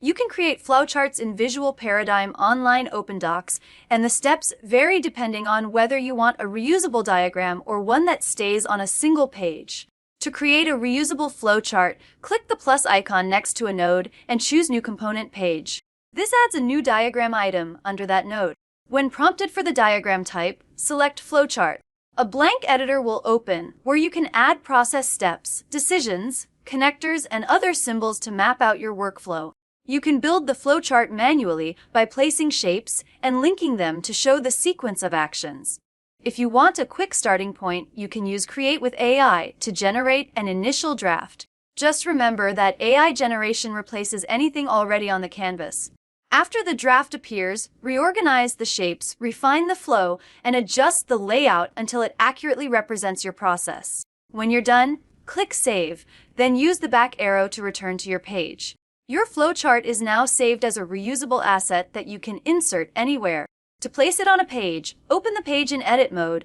You can create flowcharts in Visual Paradigm Online OpenDocs, and the steps vary depending on whether you want a reusable diagram or one that stays on a single page. To create a reusable flowchart, click the plus icon next to a node and choose New Component Page. This adds a new diagram item under that node. When prompted for the diagram type, select Flowchart. A blank editor will open where you can add process steps, decisions, connectors, and other symbols to map out your workflow. You can build the flowchart manually by placing shapes and linking them to show the sequence of actions. If you want a quick starting point, you can use Create with AI to generate an initial draft. Just remember that AI generation replaces anything already on the canvas. After the draft appears, reorganize the shapes, refine the flow, and adjust the layout until it accurately represents your process. When you're done, click Save, then use the back arrow to return to your page. Your flowchart is now saved as a reusable asset that you can insert anywhere. To place it on a page, open the page in edit mode,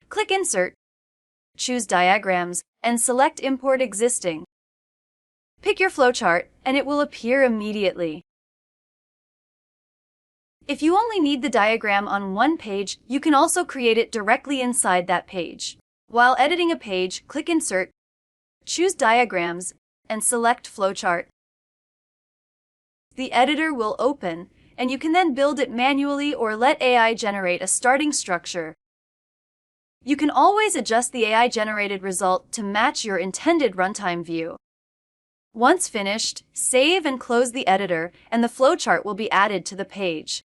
click Insert, choose Diagrams, and select Import Existing. Pick your flowchart, and it will appear immediately. If you only need the diagram on one page, you can also create it directly inside that page. While editing a page, click Insert, choose Diagrams, and select Flowchart. The editor will open, and you can then build it manually or let AI generate a starting structure. You can always adjust the AI-generated result to match your intended runtime view. Once finished, save and close the editor, and the flowchart will be added to the page.